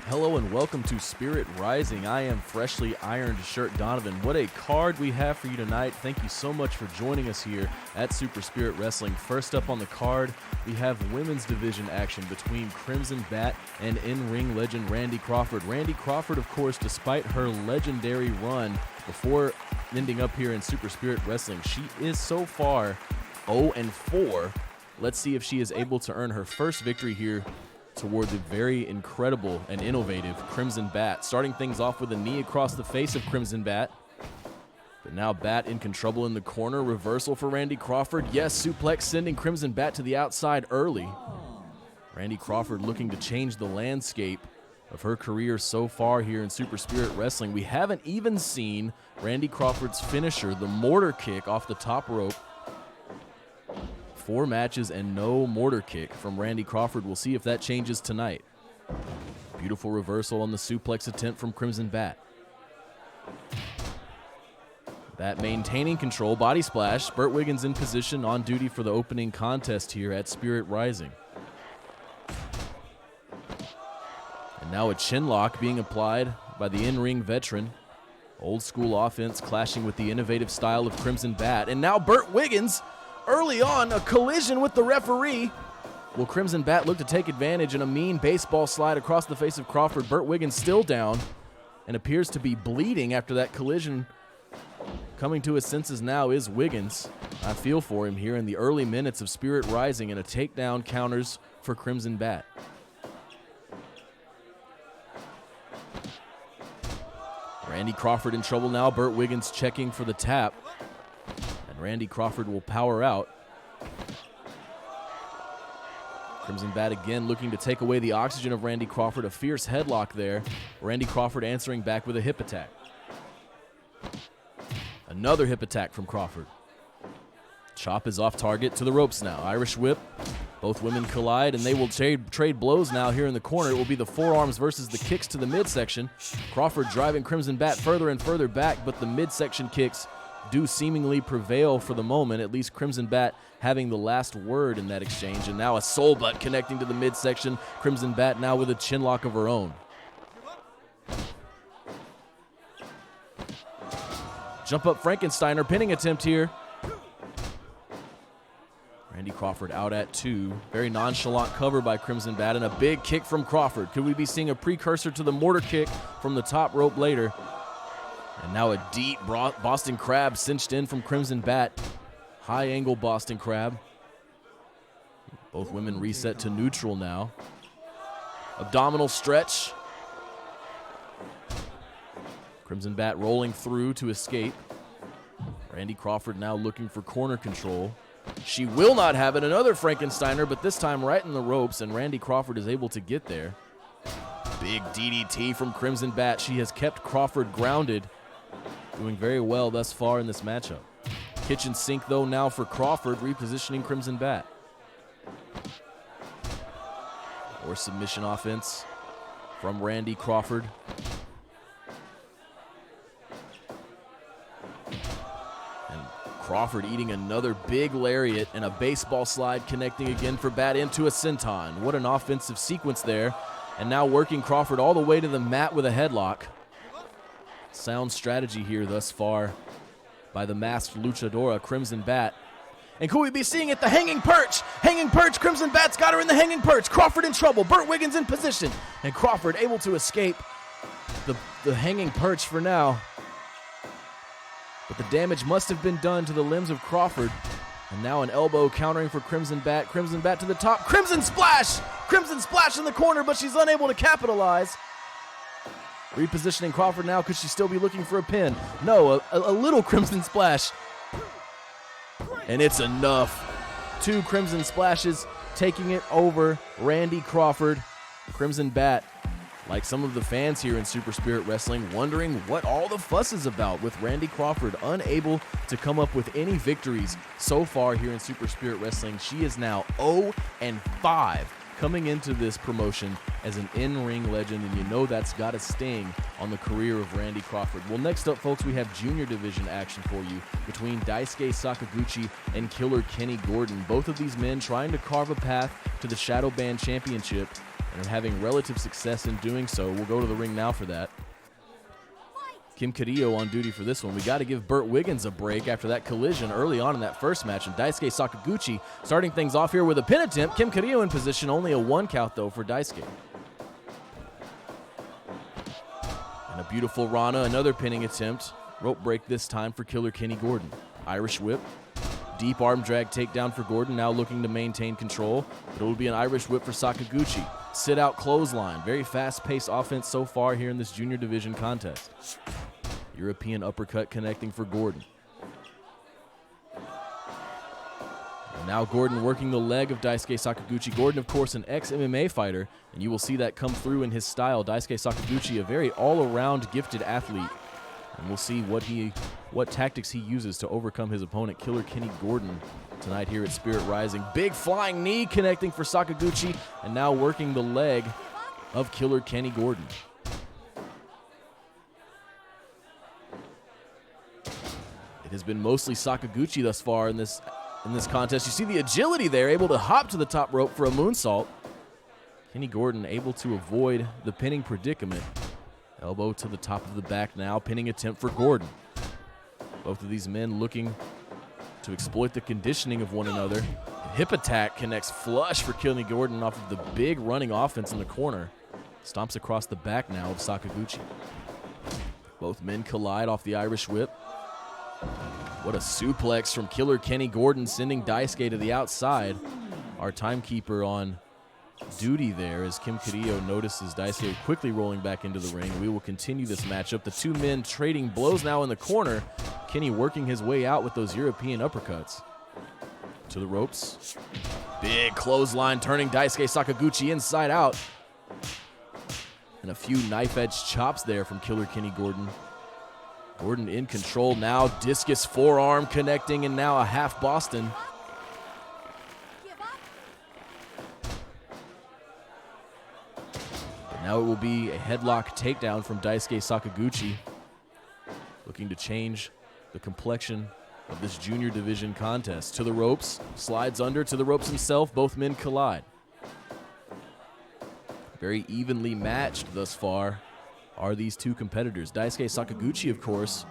Hello and welcome to Spirit Rising. I am freshly ironed shirt Donovan. What a card we have for you tonight. Thank you so much for joining us here at Super Spirit Wrestling. First up on the card, we have women's division action between Crimson Bat and in-ring legend Randy Crawford. Randy Crawford, of course, despite her legendary run before ending up here in Super Spirit Wrestling, she is so far 0-4. Let's see if she is able to earn her first victory here toward the very incredible and innovative Crimson Bat. Starting things off with a knee across the face of Crimson Bat. But now Bat in trouble in the corner. Reversal for Randy Crawford. Yes, suplex sending Crimson Bat to the outside early. Randy Crawford looking to change the landscape of her career so far here in Super Spirit Wrestling. We haven't even seen Randy Crawford's finisher, the mortar kick off the top rope. 4 matches and no mortar kick from Randy Crawford. We'll see if that changes tonight. Beautiful reversal on the suplex attempt from Crimson Bat. Bat maintaining control, body splash. Burt Wiggins in position on duty for the opening contest here at Spirit Rising. And now a chin lock being applied by the in-ring veteran. Old school offense clashing with the innovative style of Crimson Bat. And now Burt Wiggins, early on, a collision with the referee. Will Crimson Bat look to take advantage in a mean baseball slide across the face of Crawford? Burt Wiggins still down and appears to be bleeding after that collision. Coming to his senses now is Wiggins. I feel for him here in the early minutes of Spirit Rising, and a takedown counters for Crimson Bat. Randy Crawford in trouble now. Burt Wiggins checking for the tap. Randy Crawford will power out. Crimson Bat again looking to take away the oxygen of Randy Crawford. A fierce headlock there. Randy Crawford answering back with a hip attack. Another hip attack from Crawford. Chop is off target to the ropes now. Irish whip. Both women collide, and they will trade blows now here in the corner. It will be the forearms versus the kicks to the midsection. Crawford driving Crimson Bat further and further back, but the midsection kicks do seemingly prevail for the moment, at least Crimson Bat having the last word in that exchange. And now a soul butt connecting to the midsection. Crimson Bat now with a chin lock of her own. Jump up Frankensteiner, pinning attempt here. Randy Crawford out at 2. Very nonchalant cover by Crimson Bat, and a big kick from Crawford. Could we be seeing a precursor to the mortar kick from the top rope later? And now a deep Boston Crab cinched in from Crimson Bat. High angle Boston Crab. Both women reset to neutral now. Abdominal stretch. Crimson Bat rolling through to escape. Randy Crawford now looking for corner control. She will not have it. Another Frankensteiner, but this time right in the ropes, and Randy Crawford is able to get there. Big DDT from Crimson Bat. She has kept Crawford grounded. Doing very well thus far in this matchup. Kitchen sink, though, now for Crawford, repositioning Crimson Bat. Or submission offense from Randy Crawford. And Crawford eating another big lariat and a baseball slide connecting again for Bat into a senton. What an offensive sequence there. And now working Crawford all the way to the mat with a headlock. Sound strategy here thus far by the masked luchadora Crimson Bat. And could we be seeing it? The hanging perch! Hanging perch! Crimson Bat's got her in the hanging perch. Crawford in trouble. Burt Wiggins in position. And Crawford able to escape the hanging perch for now. But the damage must have been done to the limbs of Crawford. And now an elbow countering for Crimson Bat. Crimson Bat to the top. Crimson Splash! Crimson Splash in the corner, but she's unable to capitalize. Repositioning Crawford now. Could she still be looking for a pin? No, a little Crimson Splash. And it's enough. 2 Crimson Splashes taking it over Randy Crawford. Crimson Bat, like some of the fans here in Super Spirit Wrestling, wondering what all the fuss is about with Randy Crawford unable to come up with any victories so far here in Super Spirit Wrestling. She is now 0-5 coming into this promotion as an in-ring legend, and you know that's got a sting on the career of Randy Crawford. Well, next up, folks, we have junior division action for you between Daisuke Sakaguchi and Killer Kenny Gordon. Both of these men trying to carve a path to the Shadow Band Championship. and are having relative success in doing so. We'll go to the ring now for that. Kim Carrillo on duty for this one. We got to give Burt Wiggins a break after that collision early on in that first match. And Daisuke Sakaguchi starting things off here with a pin attempt. Kim Carrillo in position. Only a 1 count, though, for Daisuke. And a beautiful Rana, another pinning attempt. Rope break this time for Killer Kenny Gordon. Irish whip. Deep arm drag takedown for Gordon, now looking to maintain control. But it will be an Irish whip for Sakaguchi. Sit out clothesline. Very fast-paced offense so far here in this junior division contest. European uppercut connecting for Gordon. And now Gordon working the leg of Daisuke Sakaguchi. Gordon, of course, an ex-MMA fighter, and you will see that come through in his style. Daisuke Sakaguchi, a very all-around gifted athlete. And we'll see what tactics he uses to overcome his opponent, Killer Kenny Gordon, tonight here at Spirit Rising. Big flying knee connecting for Sakaguchi, and now working the leg of Killer Kenny Gordon. It has been mostly Sakaguchi thus far in this contest. You see the agility there, able to hop to the top rope for a moonsault. Kenny Gordon able to avoid the pinning predicament. Elbow to the top of the back now, pinning attempt for Gordon. Both of these men looking to exploit the conditioning of one another. Hip attack connects flush for Kenny Gordon off of the big running offense in the corner. Stomps across the back now of Sakaguchi. Both men collide off the Irish whip. What a suplex from Killer Kenny Gordon, sending Daisuke to the outside. Our timekeeper on duty there as Kim Carrillo notices Daisuke quickly rolling back into the ring. We will continue this matchup. The two men trading blows now in the corner. Kenny working his way out with those European uppercuts. To the ropes. Big clothesline turning Daisuke Sakaguchi inside out. And a few knife edge chops there from Killer Kenny Gordon. Gordon in control now. Discus forearm connecting, and now a half Boston. Now it will be a headlock takedown from Daisuke Sakaguchi, looking to change the complexion of this junior division contest. To the ropes, slides under, to the ropes himself, both men collide. Very evenly matched thus far are these two competitors. Daisuke Sakaguchi, of course,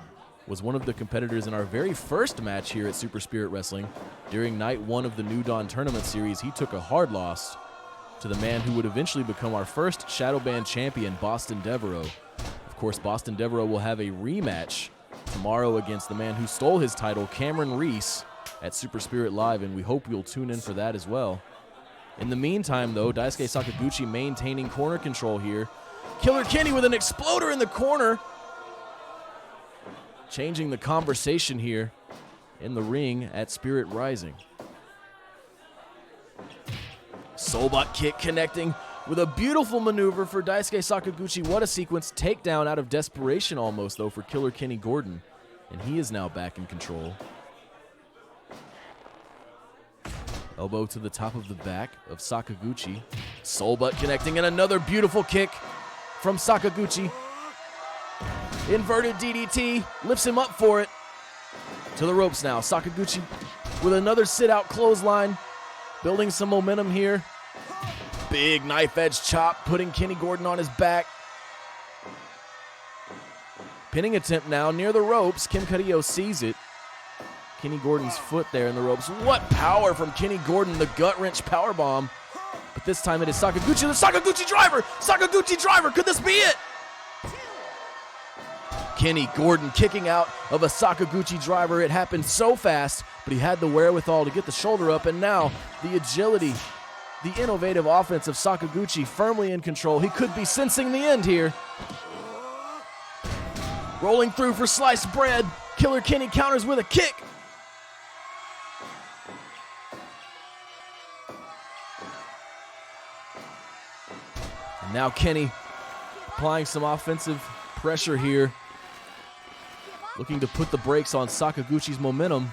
was one of the competitors in our very first match here at Super Spirit Wrestling. During night 1 of the New Dawn Tournament Series, he took a hard loss to the man who would eventually become our first Shadow Band champion, Boston Devereaux. Of course, Boston Devereaux will have a rematch tomorrow against the man who stole his title, Cameron Reese, at Super Spirit Live, and we hope you'll tune in for that as well. In the meantime, though, Daisuke Sakaguchi maintaining corner control here. Killer Kenny with an exploder in the corner. Changing the conversation here in the ring at Spirit Rising. Soulbutt kick connecting with a beautiful maneuver for Daisuke Sakaguchi. What a sequence. Takedown out of desperation almost, though, for Killer Kenny Gordon. And he is now back in control. Elbow to the top of the back of Sakaguchi. Soulbutt connecting, and another beautiful kick from Sakaguchi. Inverted DDT, lifts him up for it. To the ropes now. Sakaguchi with another sit-out clothesline. Building some momentum here. Big knife edge chop, putting Kenny Gordon on his back. Pinning attempt now near the ropes. Kim Carrillo sees it. Kenny Gordon's foot there in the ropes. What power from Kenny Gordon, the gut wrench power bomb. But this time it is Sakaguchi, the Sakaguchi driver. Sakaguchi driver, could this be it? Kenny Gordon kicking out of a Sakaguchi driver. It happened so fast, but he had the wherewithal to get the shoulder up, and now the agility, the innovative offense of Sakaguchi firmly in control. He could be sensing the end here. Rolling through for sliced bread. Killer Kenny counters with a kick. And now Kenny applying some offensive pressure here. Looking to put the brakes on Sakaguchi's momentum.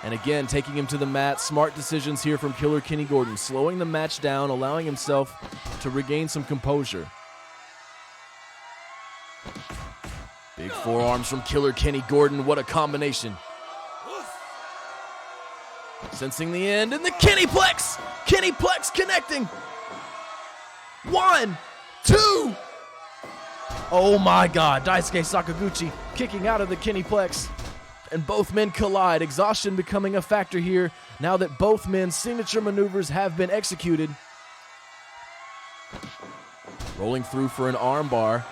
And again, taking him to the mat. Smart decisions here from Killer Kenny Gordon. Slowing the match down, allowing himself to regain some composure. Big forearms from Killer Kenny Gordon. What a combination. Sensing the end, and the Kennyplex! Kennyplex connecting! 1, 2. Oh my God, Daisuke Sakaguchi kicking out of the Kineplex. And both men collide, exhaustion becoming a factor here now that both men's signature maneuvers have been executed. Rolling through for an armbar.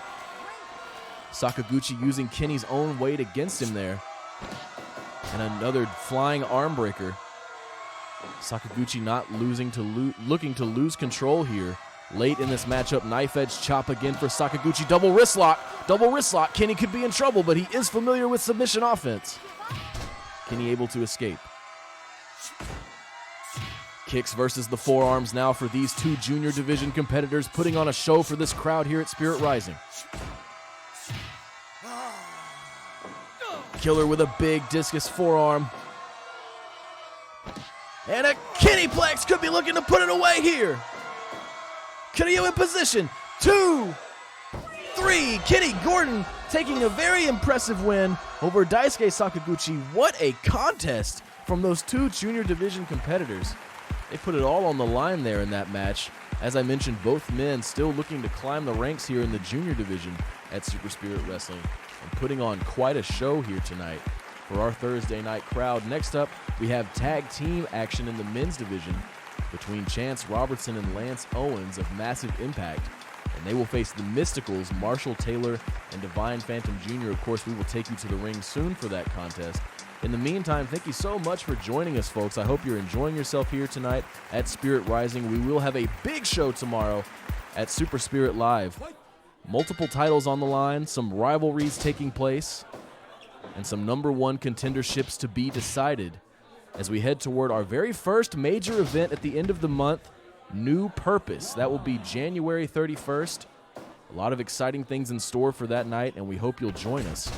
Sakaguchi using Kenny's own weight against him there. And another flying arm breaker. Sakaguchi not looking to lose control here. Late in this matchup, knife edge chop again for Sakaguchi. Double wrist lock. Double wrist lock. Kenny could be in trouble, but he is familiar with submission offense. Kenny able to escape. Kicks versus the forearms now for these two junior division competitors, putting on a show for this crowd here at Spirit Rising. Killer with a big discus forearm. And a Kineplex could be looking to put it away here. Kenny in position. 2, 3. Kenny Gordon taking a very impressive win over Daisuke Sakaguchi. What a contest from those two junior division competitors. They put it all on the line there in that match. As I mentioned, both men still looking to climb the ranks here in the junior division at Super Spirit Wrestling and putting on quite a show here tonight for our Thursday night crowd. Next up, we have tag team action in the men's division between Chance Robertson and Lance Owens of Massive Impact. And they will face the Mysticals, Marshall Taylor and Divine Phantom Jr. Of course, we will take you to the ring soon for that contest. In the meantime, thank you so much for joining us, folks. I hope you're enjoying yourself here tonight at Spirit Rising. We will have a big show tomorrow at Super Spirit Live. Multiple titles on the line, some rivalries taking place, and some #1 contenderships to be decided as we head toward our very first major event at the end of the month, New Purpose. That will be January 31st. A lot of exciting things in store for that night, and we hope you'll join us.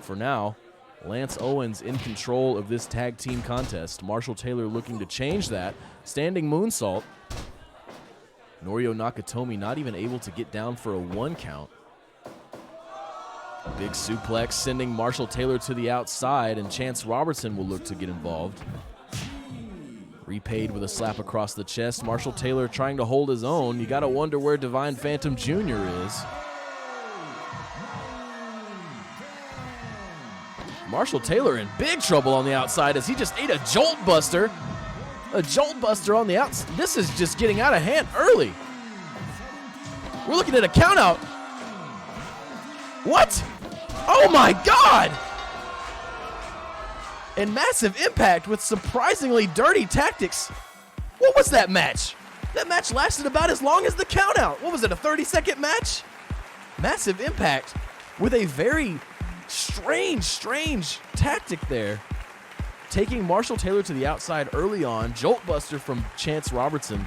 For now, Lance Owens in control of this tag team contest. Marshall Taylor looking to change that. Standing moonsault. Norio Nakatomi not even able to get down for a 1 count. Big suplex sending Marshall Taylor to the outside, and Chance Robertson will look to get involved. Repaid with a slap across the chest. Marshall Taylor trying to hold his own. You gotta wonder where Divine Phantom Jr. is. Marshall Taylor in big trouble on the outside as he just ate a jolt buster. A jolt buster on the outside. This is just getting out of hand early. We're looking at a count out. What? Oh my God! And Massive Impact with surprisingly dirty tactics. What was that match? That match lasted about as long as the count out. What was it, a 30-second match? Massive Impact with a very strange tactic there. Taking Marshall Taylor to the outside early on. Jolt buster from Chance Robertson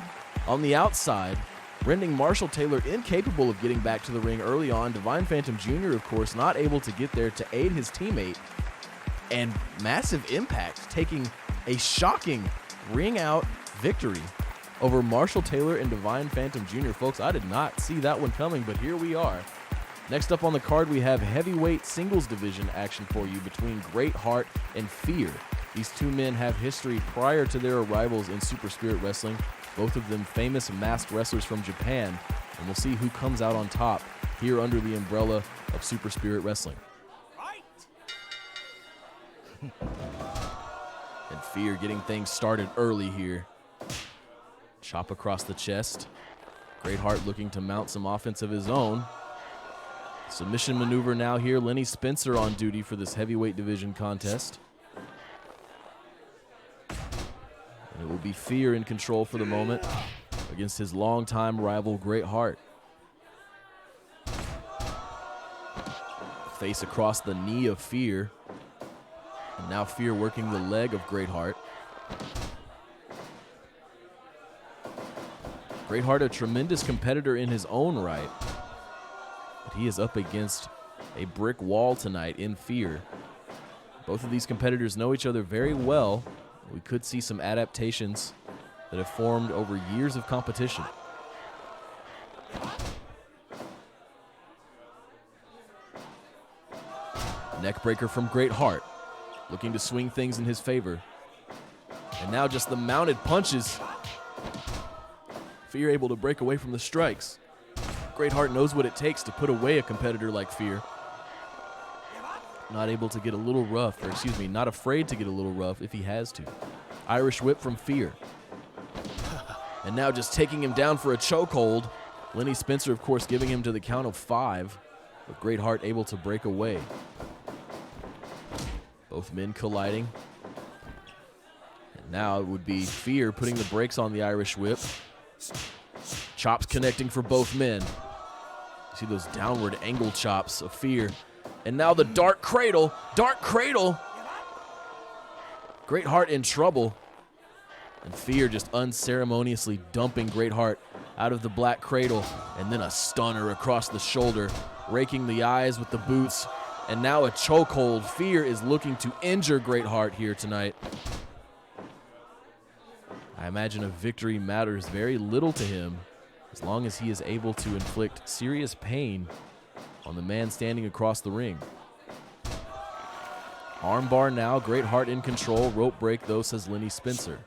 on the outside, rendering Marshall Taylor incapable of getting back to the ring early on. Divine Phantom Jr., of course, not able to get there to aid his teammate. And Massive Impact taking a shocking ring out victory over Marshall Taylor and Divine Phantom Jr. Folks, I did not see that one coming, but here we are. Next up on the card, we have heavyweight singles division action for you between Great Heart and Fear. These two men have history prior to their arrivals in Super Spirit Wrestling, both of them famous masked wrestlers from Japan, and we'll see who comes out on top here under the umbrella of Super Spirit Wrestling. And Fear getting things started early here. Chop across the chest. Great Heart looking to mount some offense of his own. Submission maneuver now here. Lenny Spencer on duty for this heavyweight division contest. And it will be Fear in control for the moment against his longtime rival, Great Heart. Face across the knee of Fear. And now Fear working the leg of Great Heart. Great Heart, a tremendous competitor in his own right. But he is up against a brick wall tonight in Fear. Both of these competitors know each other very well. We could see some adaptations that have formed over years of competition. Neckbreaker from Great Heart, looking to swing things in his favor. And now just the mounted punches. Fear able to break away from the strikes. Greatheart knows what it takes to put away a competitor like Fear. Not able to get a little rough, or excuse me, not afraid to get a little rough if he has to. Irish whip from Fear. And now just taking him down for a chokehold. Lenny Spencer, of course, giving him to the count of 5. But Greatheart able to break away. Both men colliding. And now it would be Fear putting the brakes on the Irish whip. Chops connecting for both men. You see those downward angle chops of Fear. And now the dark cradle. Dark cradle. Greatheart in trouble. And Fear just unceremoniously dumping Greatheart out of the black cradle. And then a stunner across the shoulder, raking the eyes with the boots. And now a chokehold. Fear is looking to injure Greatheart here tonight. I imagine a victory matters very little to him as long as he is able to inflict serious pain on the man standing across the ring. Armbar now, Greatheart in control. Rope break though, says Lenny Spencer.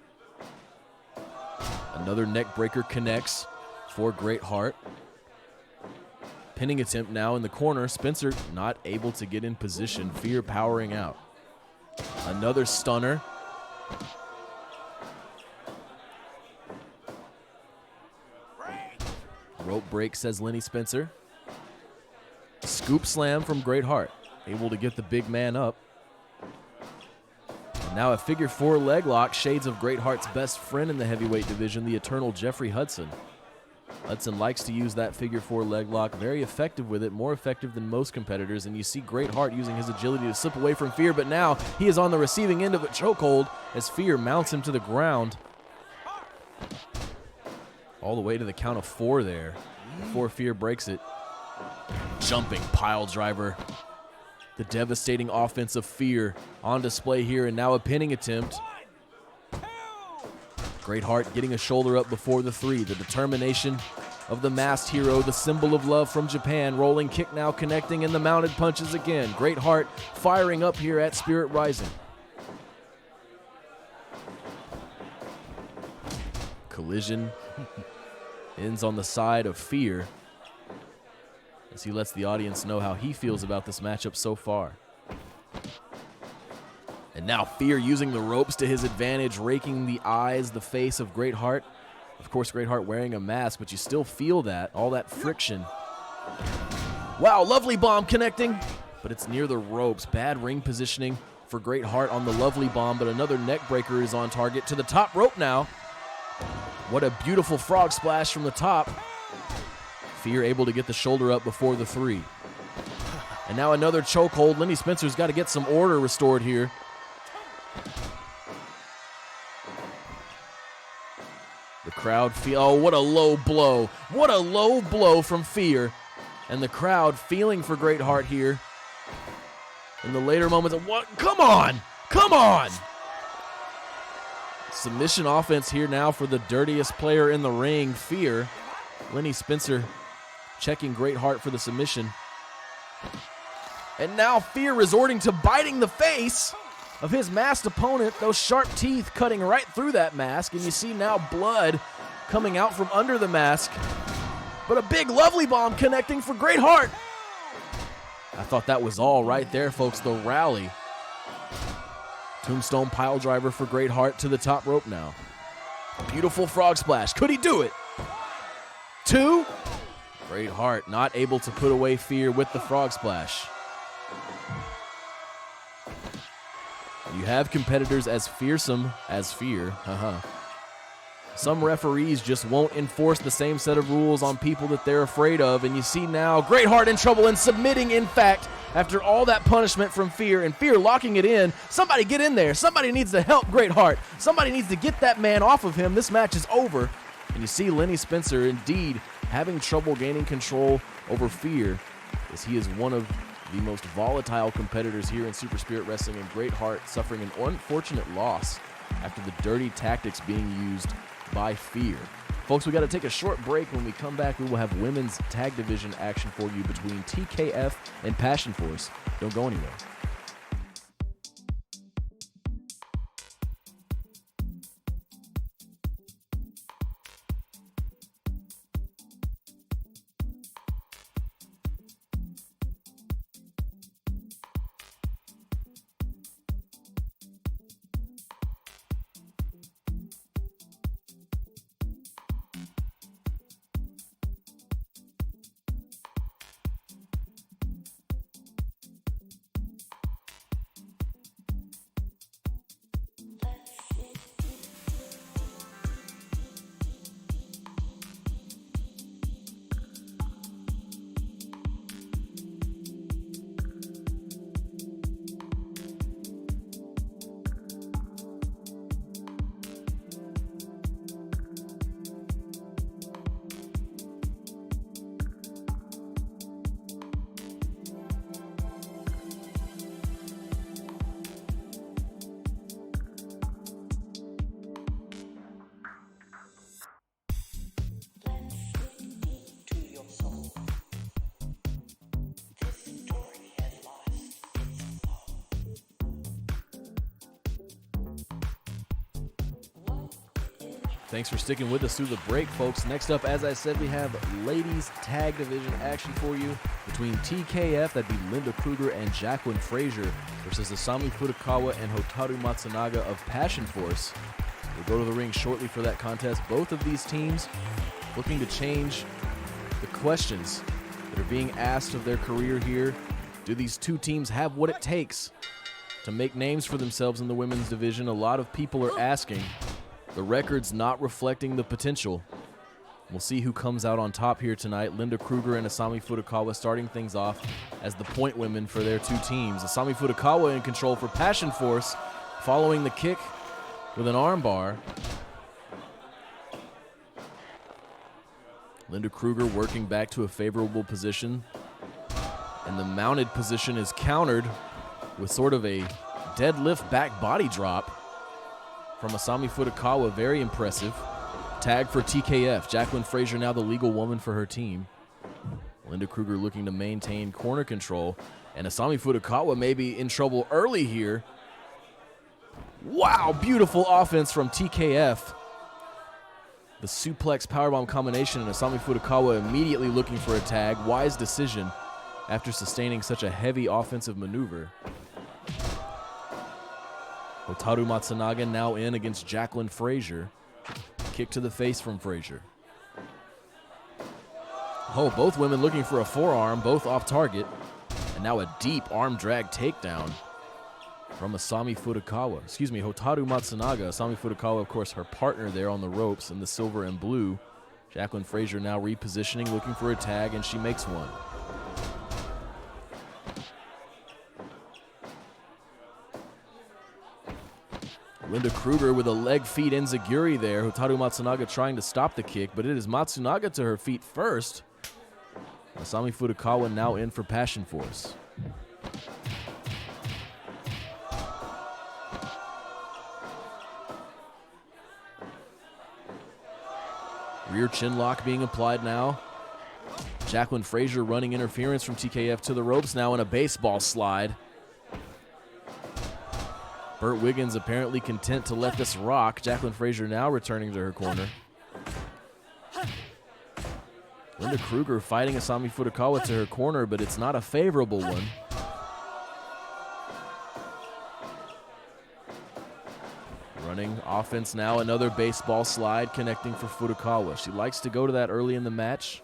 Another neck breaker connects for Greatheart. Pinning attempt now in the corner. Spencer not able to get in position. Fear powering out. Another stunner. Rope break, says Lenny Spencer. Scoop slam from Greatheart. Able to get the big man up. And now a figure 4 leg lock. Shades of Greatheart's best friend in the heavyweight division, the eternal Jeffrey Hudson. Hudson likes to use that figure 4 leg lock. Very effective with it. More effective than most competitors. And you see Greatheart using his agility to slip away from Fear. But now he is on the receiving end of a chokehold as Fear mounts him to the ground. All the way to the count of 4 there. Before Fear breaks it. Jumping pile driver. The devastating offense of Fear on display here, and now a pinning attempt. Greatheart getting a shoulder up before the 3. The determination of the masked hero, the symbol of love from Japan. Rolling kick now connecting, and the mounted punches again. Greatheart firing up here at Spirit Rising. Collision ends on the side of Fear as he lets the audience know how he feels about this matchup so far. And now Fear using the ropes to his advantage, raking the eyes, the face of Greatheart. Of course, Greatheart wearing a mask, but you still feel that, all that friction. Wow, lovely bomb connecting, but it's near the ropes. Bad ring positioning for Greatheart on the lovely bomb, but another neck breaker is on target. To the top rope now. What a beautiful frog splash from the top. Fear able to get the shoulder up before the 3. And now another chokehold. Lenny Spencer's got to get some order restored here. The crowd oh, what a low blow. What a low blow from Fear. And the crowd feeling for Greatheart here. In the later moments of what? Come on! Come on! Submission offense here now for the dirtiest player in the ring, Fear. Lenny Spencer checking Greatheart for the submission. And now Fear resorting to biting the face of his masked opponent, those sharp teeth cutting right through that mask, and you see now blood coming out from under the mask. But a big lovely bomb connecting for Greatheart. I thought that was all right there, folks, the rally. Tombstone pile driver for Greatheart to the top rope now. Beautiful frog splash. Could he do it? 2. Greatheart not able to put away Fear with the frog splash. You have competitors as fearsome as Fear. Some referees just won't enforce the same set of rules on people that they're afraid of. And you see now Greatheart in trouble and submitting, in fact, after all that punishment from Fear, and Fear locking it in. Somebody get in there. Somebody needs to help Greatheart. Somebody needs to get that man off of him. This match is over. And you see Lenny Spencer indeed having trouble gaining control over Fear, as he is one of the most volatile competitors here in Super Spirit Wrestling, and Greatheart suffering an unfortunate loss after the dirty tactics being used by Fear. Folks, we got to take a short break. When we come back, we will have women's tag division action for you between TKF and Passion Force. Don't go anywhere. Thanks for sticking with us through the break, folks. Next up, as I said, we have ladies tag division action for you between TKF, that'd be Linda Kruger and Jacqueline Frazier, versus Asami Furukawa and Hotaru Matsunaga of Passion Force. We'll go to the ring shortly for that contest. Both of these teams looking to change the questions that are being asked of their career here. Do these two teams have what it takes to make names for themselves in the women's division? A lot of people are asking. The record's not reflecting the potential. We'll see who comes out on top here tonight. Linda Kruger and Asami Furukawa starting things off as the point women for their two teams. Asami Furukawa in control for Passion Force, following the kick with an armbar. Linda Kruger working back to a favorable position. And the mounted position is countered with sort of a deadlift back body drop from Asami Furukawa. Very impressive. Tag for TKF. Jacqueline Frazier now the legal woman for her team. Linda Kruger looking to maintain corner control. And Asami Furukawa may be in trouble early here. Wow, beautiful offense from TKF. The suplex powerbomb combination, and Asami Furukawa immediately looking for a tag. Wise decision after sustaining such a heavy offensive maneuver. Hotaru Matsunaga now in against Jacqueline Frazier. Kick to the face from Frazier. Oh, both women looking for a forearm, both off target. And now a deep arm drag takedown from Hotaru Matsunaga. Asami Furukawa, of course, her partner there on the ropes in the silver and blue. Jacqueline Frazier now repositioning, looking for a tag, and she makes one. Linda Kruger with a leg feet enziguri there. Hotaru Matsunaga trying to stop the kick, but it is Matsunaga to her feet first. Asami Furukawa now in for Passion Force. Rear chin lock being applied now. Jacqueline Frazier running interference from TKF to the ropes now in a baseball slide. Burt Wiggins apparently content to let this rock. Jacqueline Frazier now returning to her corner. Linda Kruger fighting Asami Furukawa to her corner, but it's not a favorable one. Running offense now, another baseball slide connecting for Furukawa. She likes to go to that early in the match.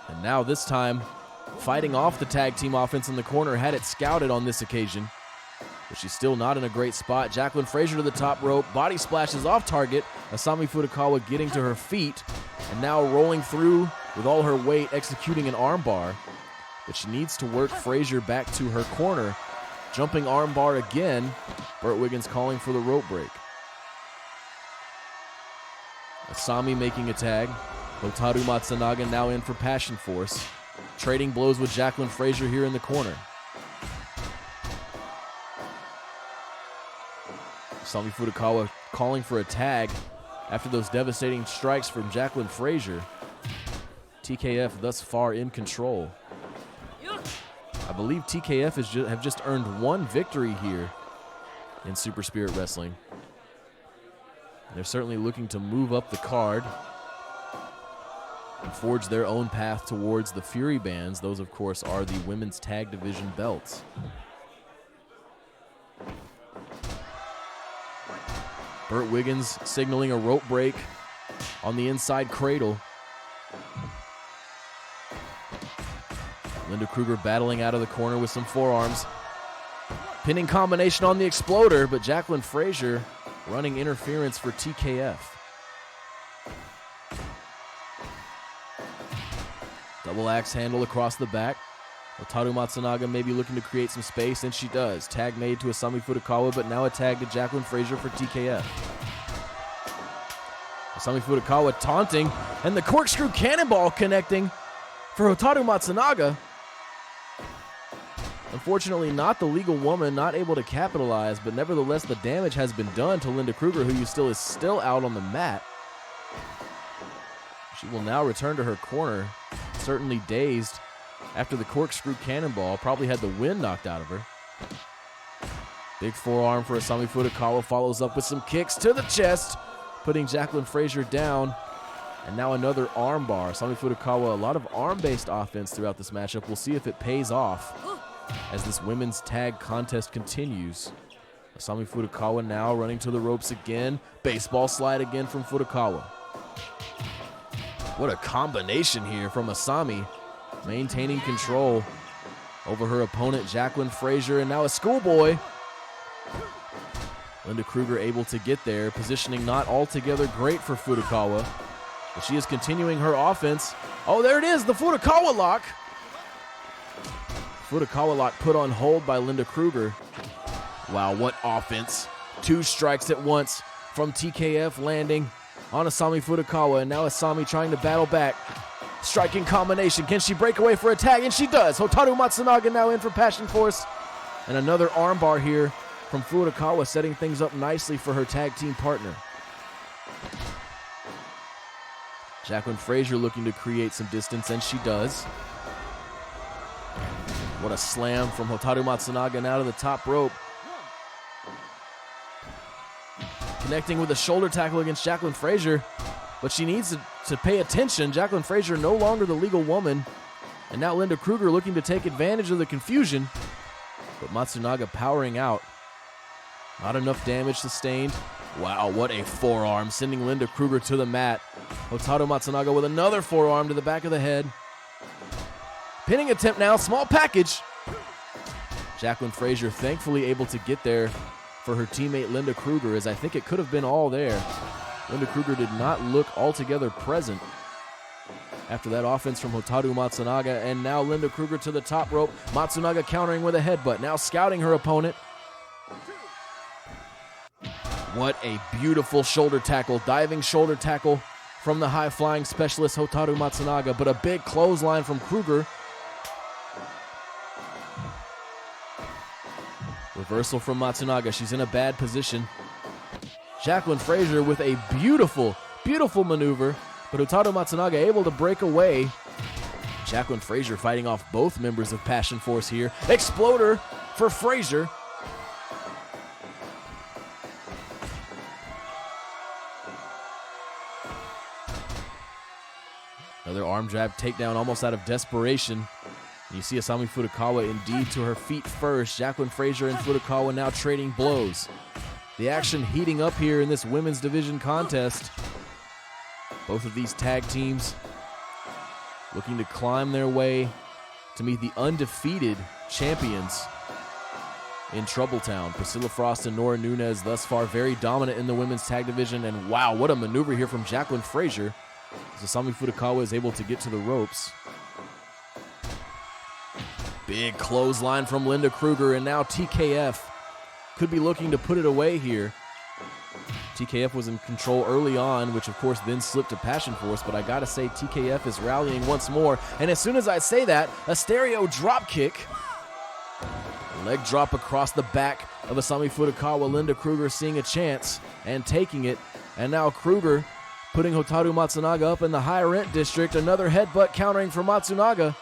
And now this time, fighting off the tag team offense in the corner, had it scouted on this occasion. But she's still not in a great spot. Jacqueline Frazier to the top rope. Body splashes off target. Asami Furukawa getting to her feet. And now rolling through with all her weight, executing an armbar. But she needs to work Frazier back to her corner. Jumping armbar again. Burt Wiggins calling for the rope break. Asami making a tag. Hotaru Matsunaga now in for Passion Force. Trading blows with Jacqueline Frazier here in the corner. Asami Furukawa calling for a tag after those devastating strikes from Jacqueline Frazier. TKF thus far in control. I believe TKF have just earned one victory here in Super Spirit Wrestling. They're certainly looking to move up the card and forge their own path towards the Fury Bands. Those, of course, are the women's tag division belts. Burt Wiggins signaling a rope break on the inside cradle. Linda Kruger battling out of the corner with some forearms. Pinning combination on the exploder, but Jacqueline Frazier running interference for TKF. Double axe handle across the back. Hotaru Matsunaga may be looking to create some space, and she does. Tag made to Asami Furukawa, but now a tag to Jacqueline Frazier for TKF. Asami Furukawa taunting, and the corkscrew cannonball connecting for Hotaru Matsunaga. Unfortunately, not the legal woman, not able to capitalize, but nevertheless, the damage has been done to Linda Kruger, who is still out on the mat. She will now return to her corner, certainly dazed after the corkscrew cannonball, probably had the wind knocked out of her. Big forearm for Asami Furukawa, follows up with some kicks to the chest, putting Jacqueline Frazier down. And now another arm bar. Asami Furukawa, a lot of arm-based offense throughout this matchup. We'll see if it pays off as this women's tag contest continues. Asami Furukawa now running to the ropes again. Baseball slide again from Furukawa. What a combination here from Asami, maintaining control over her opponent, Jacqueline Frazier, and now a schoolboy. Linda Kruger able to get there, positioning not altogether great for Furukawa, but she is continuing her offense. Oh, there it is, the Furukawa lock. Furukawa lock put on hold by Linda Kruger. Wow, what offense. 2 strikes at once from TKF landing on Asami Furukawa, and now Asami trying to battle back. Striking combination. Can she break away for a tag? And she does. Hotaru Matsunaga now in for Passion Force. And another armbar here from Furukawa, setting things up nicely for her tag team partner. Jacqueline Frazier looking to create some distance, and she does. What a slam from Hotaru Matsunaga now to the top rope. Connecting with a shoulder tackle against Jacqueline Frazier, but she needs to pay attention. Jacqueline Frazier no longer the legal woman, and now Linda Kruger looking to take advantage of the confusion, but Matsunaga powering out. Not enough damage sustained. Wow, what a forearm, sending Linda Kruger to the mat. Hotaru Matsunaga with another forearm to the back of the head. Pinning attempt now, small package. Jacqueline Frazier thankfully able to get there for her teammate Linda Kruger, as I think it could have been all there. Linda Kruger did not look altogether present after that offense from Hotaru Matsunaga, and now Linda Kruger to the top rope. Matsunaga countering with a headbutt, now scouting her opponent. What a beautiful shoulder tackle, diving shoulder tackle from the high-flying specialist Hotaru Matsunaga, but a big clothesline from Kruger. Reversal from Matsunaga. She's in a bad position. Jacqueline Frazier with a beautiful, beautiful maneuver, but Hotaru Matsunaga able to break away. Jacqueline Frazier fighting off both members of Passion Force here. Exploder for Frazier. Another arm jab takedown almost out of desperation. You see Asami Furukawa indeed to her feet first. Jacqueline Frazier and Furukawa now trading blows. The action heating up here in this women's division contest. Both of these tag teams looking to climb their way to meet the undefeated champions in Troubletown. Priscilla Frost and Nora Nunez thus far very dominant in the women's tag division. And wow, what a maneuver here from Jacqueline Frazier, as Asami Furukawa is able to get to the ropes. Big clothesline from Linda Kruger, and now TKF could be looking to put it away here. TKF was in control early on, which of course then slipped to Passion Force, but I gotta say TKF is rallying once more. And as soon as I say that, a stereo drop kick. Leg drop across the back of Asami Furukawa. Linda Kruger seeing a chance and taking it. And now Kruger putting Hotaru Matsunaga up in the high rent district. Another headbutt countering for Matsunaga.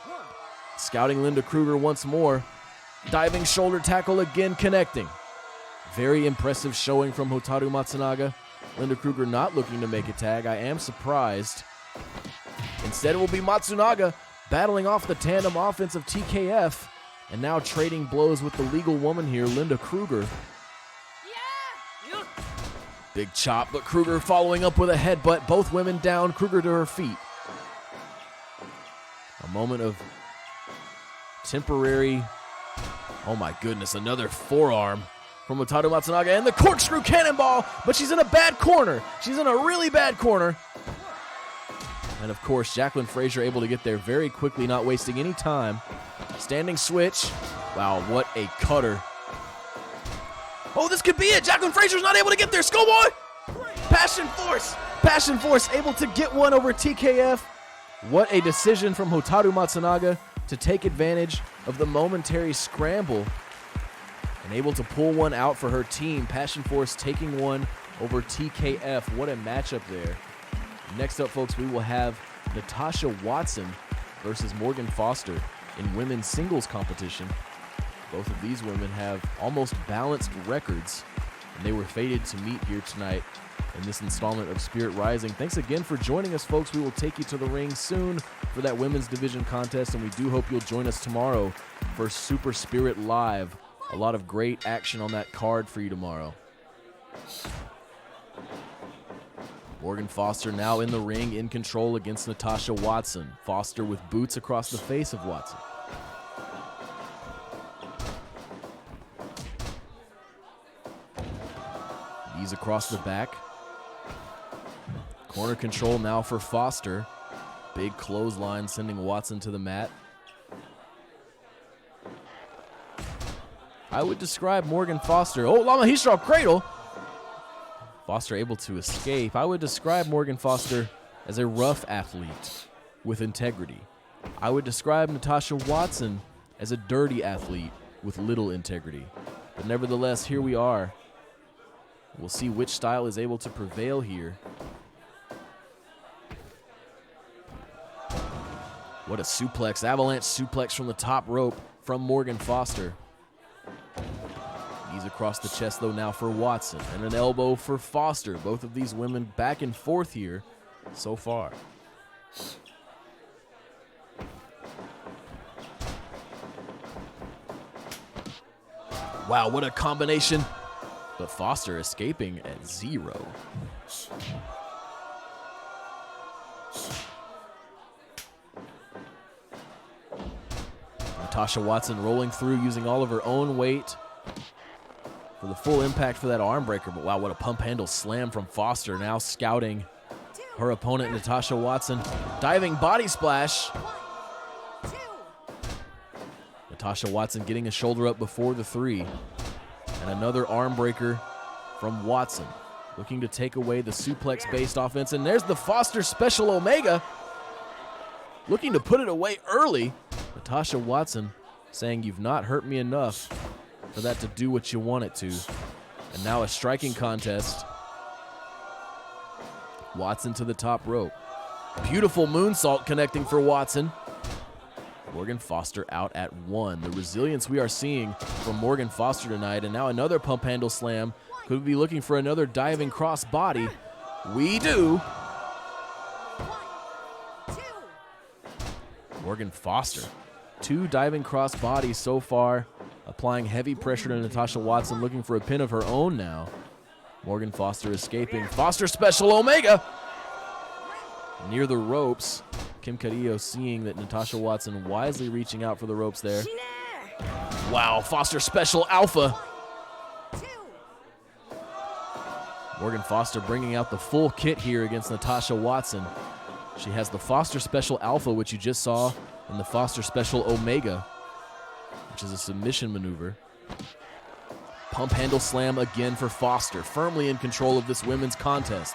Scouting Linda Kruger once more. Diving shoulder tackle again, connecting. Very impressive showing from Hotaru Matsunaga. Linda Kruger not looking to make a tag. I am surprised. Instead, it will be Matsunaga battling off the tandem offense of TKF. And now trading blows with the legal woman here, Linda Kruger. Big chop, but Kruger following up with a headbutt. Both women down, Kruger to her feet. A moment of temporary, oh my goodness, another forearm from Hotaru Matsunaga, and the corkscrew cannonball, but she's in a bad corner. She's in a really bad corner. And of course, Jacqueline Frazier able to get there very quickly, not wasting any time. Standing switch. Wow, what a cutter. Oh, this could be it. Jacqueline Frazier's not able to get there. Schoolboy! Passion Force! Passion Force able to get one over TKF. What a decision from Hotaru Matsunaga to take advantage of the momentary scramble and able to pull one out for her team. Passion Force taking one over TKF. What a matchup there. Next up, folks, we will have Natasha Watson versus Morgan Foster in women's singles competition. Both of these women have almost balanced records, and they were fated to meet here tonight in this installment of Spirit Rising. Thanks again for joining us, folks. We will take you to the ring soon for that women's division contest, and we do hope you'll join us tomorrow for Super Spirit Live. A lot of great action on that card for you tomorrow. Morgan Foster now in the ring, in control against Natasha Watson. Foster with boots across the face of Watson. Knees across the back. Corner control now for Foster. Big clothesline sending Watson to the mat. I would describe Morgan Foster. Oh, Lamahistral cradle. Foster able to escape. I would describe Morgan Foster as a rough athlete with integrity. I would describe Natasha Watson as a dirty athlete with little integrity. But nevertheless, here we are. We'll see which style is able to prevail here. What a suplex, avalanche suplex from the top rope from Morgan Foster. Knees across the chest though now for Watson, and an elbow for Foster. Both of these women back and forth here so far. Wow, what a combination. But Foster escaping at 0. Natasha Watson rolling through using all of her own weight for the full impact for that arm breaker. But wow, what a pump handle slam from Foster, now scouting her opponent Natasha Watson. Diving body splash. Natasha Watson getting a shoulder up before the 3. And another arm breaker from Watson, looking to take away the suplex-based offense. And there's the Foster Special Omega, looking to put it away early. Natasha Watson saying, "You've not hurt me enough for that to do what you want it to." And now a striking contest. Watson to the top rope. Beautiful moonsault connecting for Watson. Morgan Foster out at 1. The resilience we are seeing from Morgan Foster tonight. And now another pump handle slam. Could we be looking for another diving cross body? We do. Morgan Foster. 2 diving cross bodies so far. Applying heavy pressure to Natasha Watson, looking for a pin of her own now. Morgan Foster escaping. Foster Special Omega. Near the ropes. Kim Carrillo seeing that Natasha Watson wisely reaching out for the ropes there. Wow, Foster Special Alpha. Morgan Foster bringing out the full kit here against Natasha Watson. She has the Foster Special Alpha, which you just saw, and the Foster Special Omega, which is a submission maneuver. Pump handle slam again for Foster, firmly in control of this women's contest.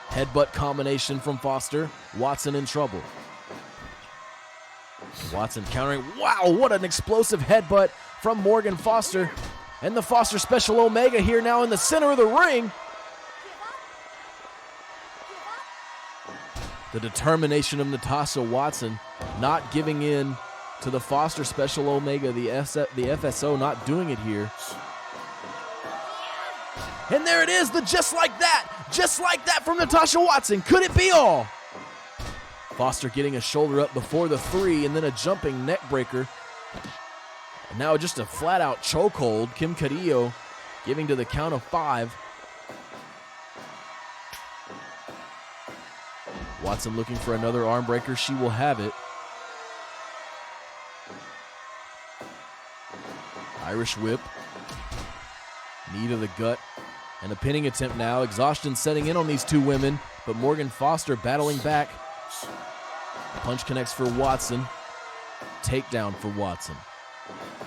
Headbutt combination from Foster. Watson in trouble. Watson countering. Wow, what an explosive headbutt from Morgan Foster. And the Foster Special Omega here now in the center of the ring. The determination of Natasha Watson not giving in to the Foster Special Omega. The FSO not doing it here. And there it is, the just like that from Natasha Watson. Could it be all? Foster getting a shoulder up before the 3, and then a jumping neck breaker. And now just a flat-out chokehold. Kim Carrillo giving to the count of 5. Watson looking for another arm breaker. She will have it. Irish whip. Knee to the gut. And a pinning attempt now. Exhaustion setting in on these 2 women, but Morgan Foster battling back. Punch connects for Watson. Takedown for Watson.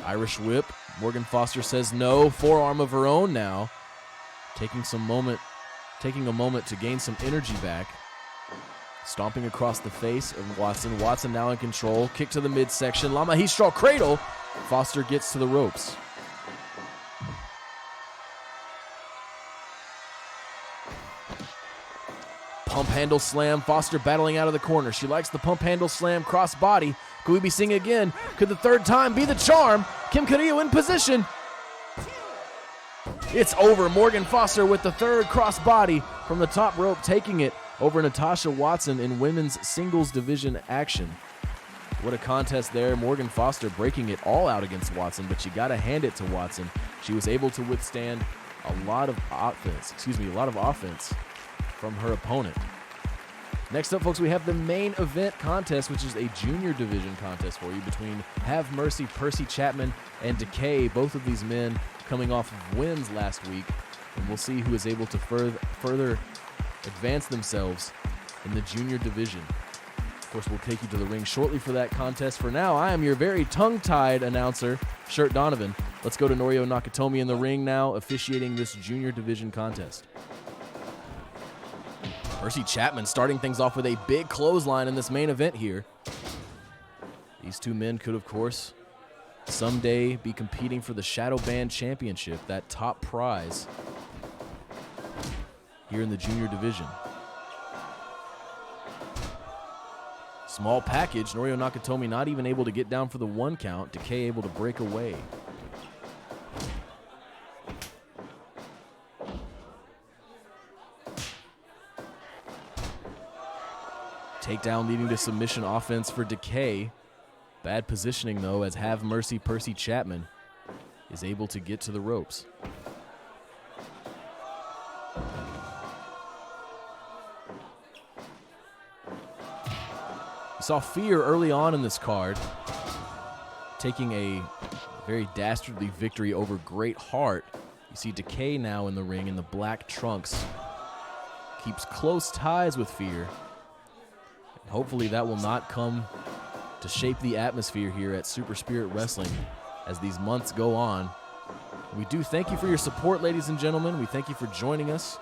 Irish whip. Morgan Foster says no. Forearm of her own now. Taking a moment to gain some energy back. Stomping across the face of Watson. Watson now in control. Kick to the midsection. Lamahistral cradle. Foster gets to the ropes. Pump handle slam. Foster battling out of the corner. She likes the pump handle slam cross body. Could we be seeing again? Could the third time be the charm? Kim Carrillo in position. It's over. Morgan Foster with the third crossbody from the top rope, taking it over Natasha Watson in women's singles division action. What a contest there. Morgan Foster breaking it all out against Watson, but you got to hand it to Watson. She was able to withstand a lot of offense from her opponent. Next up, folks, we have the main event contest, which is a junior division contest for you between Have Mercy, Percy Chapman, and Decay. Both of these men coming off of wins last week, and we'll see who is able to further advance themselves in the junior division. Of course, we'll take you to the ring shortly for that contest. For now, I am your very tongue-tied announcer, Shirt Donovan. Let's go to Norio Nakatomi in the ring now, officiating this junior division contest. Percy Chapman starting things off with a big clothesline in this main event here. These two men could, of course, someday be competing for the Shadow Band Championship, that top prize here in the junior division. Small package. Norio Nakatomi not even able to get down for the 1 count. Decay able to break away. Takedown leading to submission offense for Decay. Bad positioning, though, as Have Mercy Percy Chapman is able to get to the ropes. We saw Fear early on in this card, taking a very dastardly victory over Great Heart. You see Decay now in the ring in the black trunks. Keeps close ties with Fear. Hopefully that will not come to shape the atmosphere here at Super Spirit Wrestling as these months go on. We do thank you for your support, ladies and gentlemen. We thank you for joining us.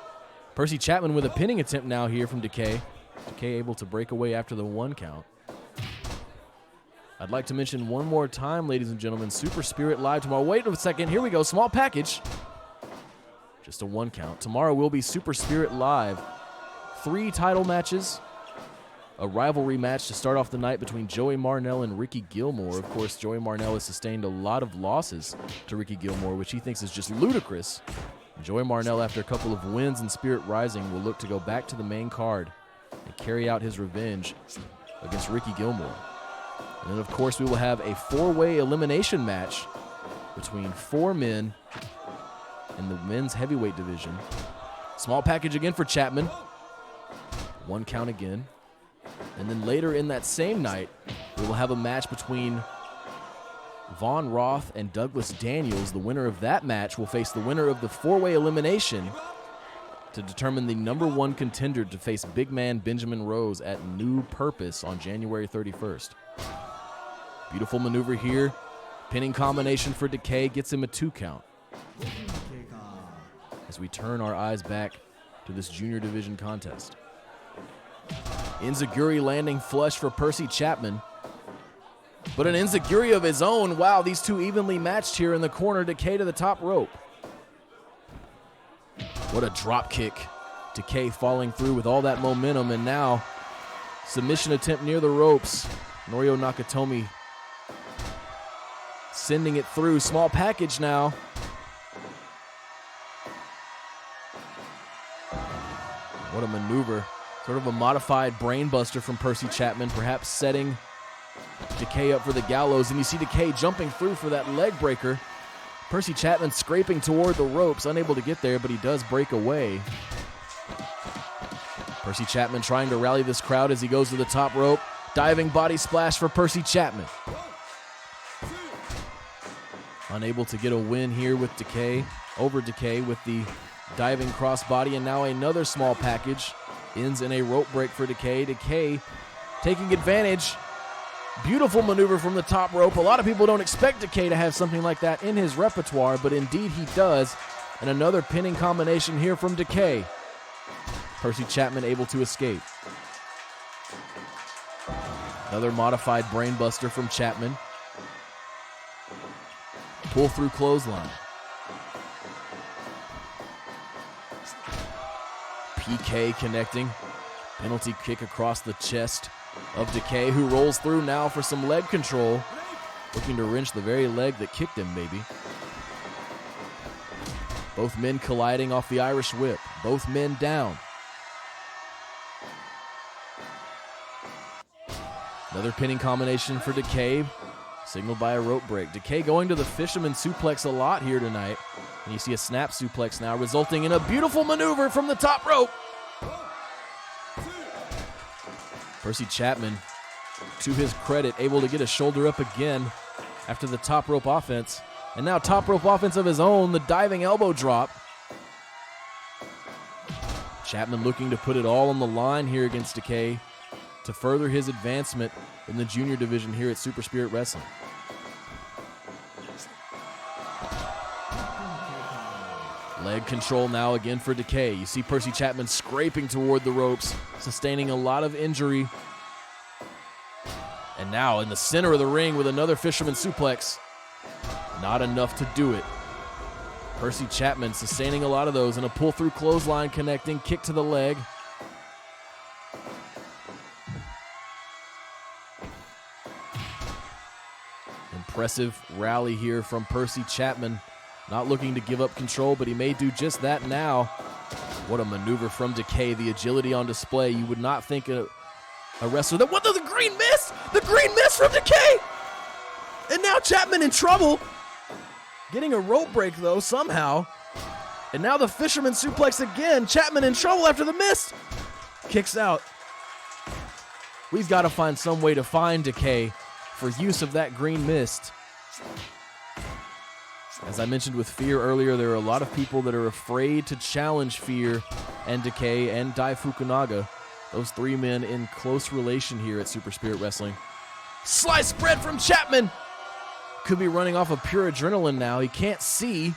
Percy Chapman with a pinning attempt now here from Decay. Decay able to break away after the 1 count. I'd like to mention one more time, ladies and gentlemen, Super Spirit Live tomorrow. Wait a second. Here we go. Small package. Just a 1 count. Tomorrow will be Super Spirit Live. 3 title matches. A rivalry match to start off the night between Joey Marnell and Ricky Gilmore. Of course, Joey Marnell has sustained a lot of losses to Ricky Gilmore, which he thinks is just ludicrous. Joey Marnell, after a couple of wins in Spirit Rising, will look to go back to the main card and carry out his revenge against Ricky Gilmore. And then, of course, we will have a 4-way elimination match between 4 men in the men's heavyweight division. Small package again for Chapman. 1 count again. And then later in that same night, we will have a match between Von Roth and Douglas Daniels. The winner of that match will face the winner of the 4-way elimination to determine the #1 contender to face big man Benjamin Rose at New Purpose on January 31st. Beautiful maneuver here. Pinning combination for Decay gets him a 2 count. As we turn our eyes back to this junior division contest. Enziguri landing flush for Percy Chapman. But an Enziguri of his own. Wow, these two evenly matched here in the corner. Decay to the top rope. What a drop kick. Decay falling through with all that momentum. And now, submission attempt near the ropes. Norio Nakatomi sending it through. Small package now. What a maneuver. Sort of a modified brainbuster from Percy Chapman, perhaps setting Decay up for the gallows. And you see Decay jumping through for that leg breaker. Percy Chapman scraping toward the ropes, unable to get there, but he does break away. Percy Chapman trying to rally this crowd as he goes to the top rope. Diving body splash for Percy Chapman. Unable to get a win here with Decay, over Decay with the diving crossbody, and now another small package. Ends in a rope break for Decay. Decay taking advantage. Beautiful maneuver from the top rope. A lot of people don't expect Decay to have something like that in his repertoire, but indeed he does. And another pinning combination here from Decay. Percy Chapman able to escape. Another modified brainbuster from Chapman. Pull through clothesline. PK connecting. Penalty kick across the chest of Decay, who rolls through now for some leg control, looking to wrench the very leg that kicked him, maybe. Both men colliding off the Irish whip. Both men down. Another pinning combination for Decay, signaled by a rope break. Decay going to the fisherman suplex a lot here tonight. And you see a snap suplex now, resulting in a beautiful maneuver from the top rope. Percy Chapman, to his credit, able to get a shoulder up again after the top rope offense. And now top rope offense of his own, the diving elbow drop. Chapman looking to put it all on the line here against Decay to further his advancement in the junior division here at Super Spirit Wrestling. Leg control now again for Decay. You see Percy Chapman scraping toward the ropes, sustaining a lot of injury. And now in the center of the ring with another fisherman suplex. Not enough to do it. Percy Chapman sustaining a lot of those, and a pull-through clothesline connecting, kick to the leg. Impressive rally here from Percy Chapman. Not looking to give up control, but he may do just that now. What a maneuver from Decay. The agility on display. You would not think a wrestler that... What the green miss? The green miss from Decay! And now Chapman in trouble. Getting a rope break, though, somehow. And now the fisherman suplex again. Chapman in trouble after the miss. Kicks out. We've got to find some way to find Decay for use of that green mist. As I mentioned with Fear earlier, there are a lot of people that are afraid to challenge Fear and Decay and Dai Fukunaga. Those three men in close relation here at Super Spirit Wrestling. Slice spread from Chapman. Could be running off of pure adrenaline now. He can't see.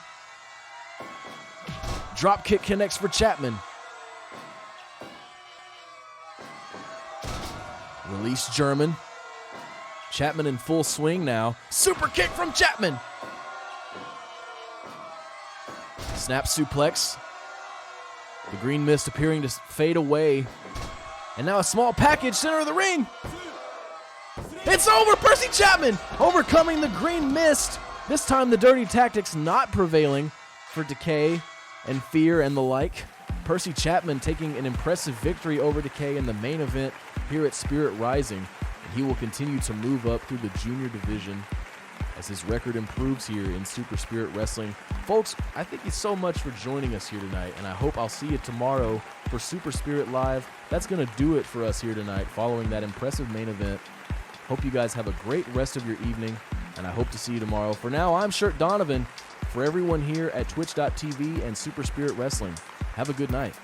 Drop kick connects for Chapman. Release German. Chapman in full swing now. Super kick from Chapman. Snap suplex. The green mist appearing to fade away. And now a small package, center of the ring. It's over, Percy Chapman overcoming the green mist. This time the dirty tactics not prevailing for Decay and Fear and the like. Percy Chapman taking an impressive victory over Decay in the main event here at Spirit Rising. And he will continue to move up through the junior division as his record improves here in Super Spirit Wrestling. Folks, I thank you so much for joining us here tonight, and I hope I'll see you tomorrow for Super Spirit Live. That's going to do it for us here tonight following that impressive main event. Hope you guys have a great rest of your evening, and I hope to see you tomorrow. For now, I'm Shirt Donovan. For everyone here at twitch.tv and Super Spirit Wrestling, have a good night.